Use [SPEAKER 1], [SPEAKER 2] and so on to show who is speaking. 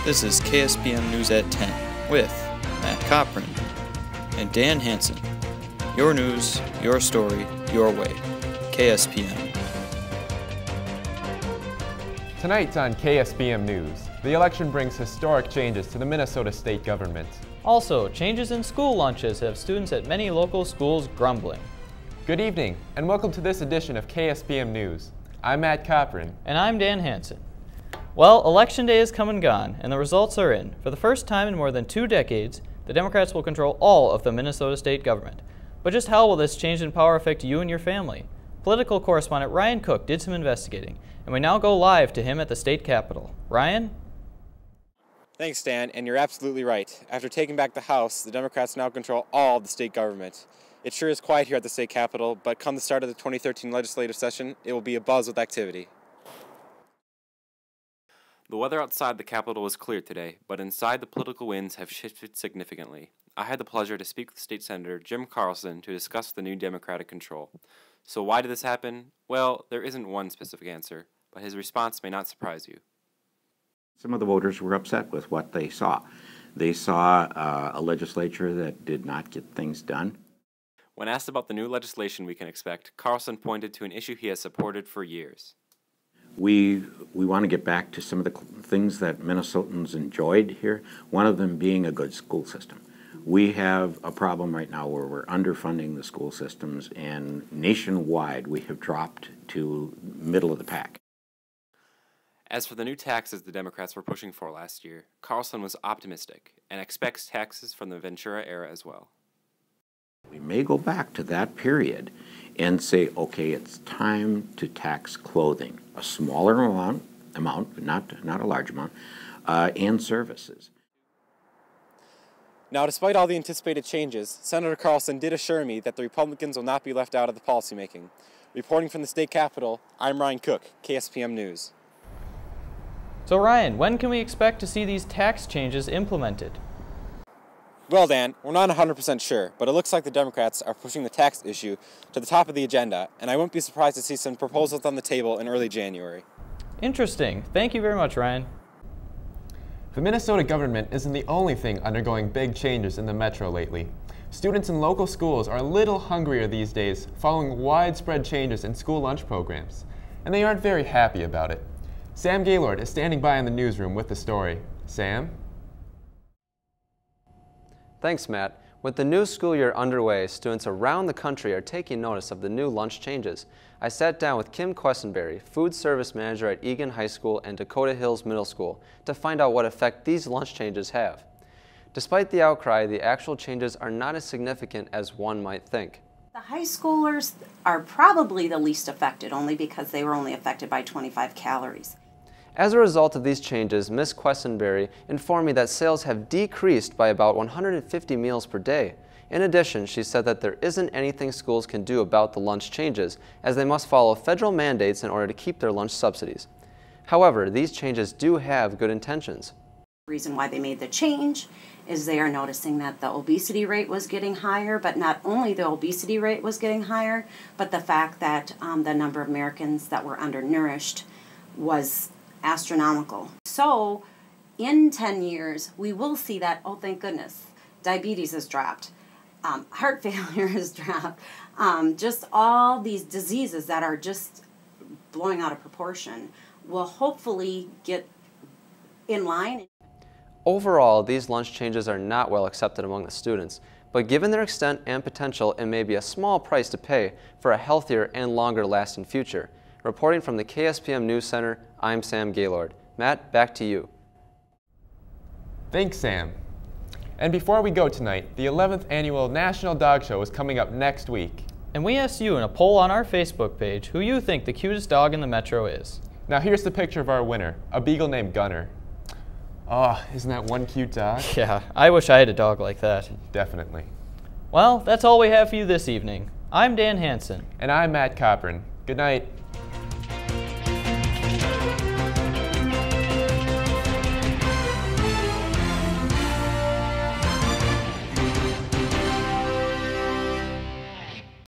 [SPEAKER 1] This is KSPM News at 10 with Matt Cochran and Dan Hansen. Your news, your story, your way. KSPM.
[SPEAKER 2] Tonight on KSPM News, the election brings historic changes to the Minnesota state government.
[SPEAKER 3] Also, changes in school lunches have students at many local schools grumbling.
[SPEAKER 2] Good evening, and welcome to this edition of KSPM News. I'm Matt Cochran.
[SPEAKER 3] And I'm Dan Hansen. Well, Election Day is come and gone, and the results are in. For the first time in more than 2 decades, the Democrats will control all of the Minnesota state government. But just how will this change in power affect you and your family? Political correspondent Ryan Cook did some investigating, and we now go live to him at the state capitol. Ryan?
[SPEAKER 4] Thanks, Dan, and you're absolutely right. After taking back the House, the Democrats now control all of the state government. It sure is quiet here at the state capitol, but come the start of the 2013 legislative session, it will be abuzz with activity.
[SPEAKER 5] The weather outside the Capitol was clear today, but inside the political winds have shifted significantly. I had the pleasure to speak with State Senator Jim Carlson to discuss the new Democratic control. So why did this happen? Well, there isn't one specific answer, but his response may not surprise you.
[SPEAKER 6] Some of the voters were upset with what they saw. They saw a legislature that did not get things done.
[SPEAKER 5] When asked about the new legislation we can expect, Carlson pointed to an issue he has supported for years.
[SPEAKER 6] We want to get back to some of the things that Minnesotans enjoyed here, one of them being a good school system. We have a problem right now where we're underfunding the school systems, and nationwide we have dropped to middle of the pack.
[SPEAKER 5] As for the new taxes the Democrats were pushing for last year, Carlson was optimistic and expects taxes from the Ventura era as well.
[SPEAKER 6] We may go back to that period and say, okay, it's time to tax clothing, a smaller amount, but not a large amount, and services.
[SPEAKER 4] Now, despite all the anticipated changes, Senator Carlson did assure me that the Republicans will not be left out of the policymaking. Reporting from the state capitol, I'm Ryan Cook, KSPM News.
[SPEAKER 3] So Ryan, when can we expect to see these tax changes implemented?
[SPEAKER 4] Well, Dan, we're not 100% sure, but it looks like the Democrats are pushing the tax issue to the top of the agenda, and I wouldn't be surprised to see some proposals on the table in early January.
[SPEAKER 3] Interesting. Thank you very much, Ryan.
[SPEAKER 2] The Minnesota government isn't the only thing undergoing big changes in the metro lately. Students in local schools are a little hungrier these days following widespread changes in school lunch programs, and they aren't very happy about it. Sam Gaylord is standing by in the newsroom with the story. Sam?
[SPEAKER 7] Thanks, Matt. With the new school year underway, students around the country are taking notice of the new lunch changes. I sat down with Kim Questenberry, food service manager at Eagan High School and Dakota Hills Middle School, to find out what effect these lunch changes have. Despite the outcry, the actual changes are not as significant as one might think.
[SPEAKER 8] The high schoolers are probably the least affected, only because they were only affected by 25 calories.
[SPEAKER 7] As a result of these changes, Ms. Questenberry informed me that sales have decreased by about 150 meals per day. In addition, she said that there isn't anything schools can do about the lunch changes, as they must follow federal mandates in order to keep their lunch subsidies. However, these changes do have good intentions.
[SPEAKER 8] The reason why they made the change is they are noticing that the obesity rate was getting higher, but not only the obesity rate was getting higher, but the fact that the number of Americans that were undernourished was astronomical. So in 10 years, we will see that, oh, thank goodness, diabetes has dropped, heart failure has dropped, just all these diseases that are just blowing out of proportion will hopefully get in line.
[SPEAKER 7] Overall, these lunch changes are not well accepted among the students, but given their extent and potential, it may be a small price to pay for a healthier and longer-lasting future. Reporting from the KSPM News Center, I'm Sam Gaylord. Matt, back to you.
[SPEAKER 2] Thanks, Sam. And before we go tonight, the 11th annual National Dog Show is coming up next week.
[SPEAKER 3] And we asked you in a poll on our Facebook page who you think the cutest dog in the metro is.
[SPEAKER 2] Now here's the picture of our winner, a beagle named Gunner. Oh, isn't that one cute dog?
[SPEAKER 3] Yeah, I wish I had a dog like that.
[SPEAKER 2] Definitely.
[SPEAKER 3] Well, that's all we have for you this evening. I'm Dan Hansen.
[SPEAKER 2] And I'm Matt Cochran. Good night.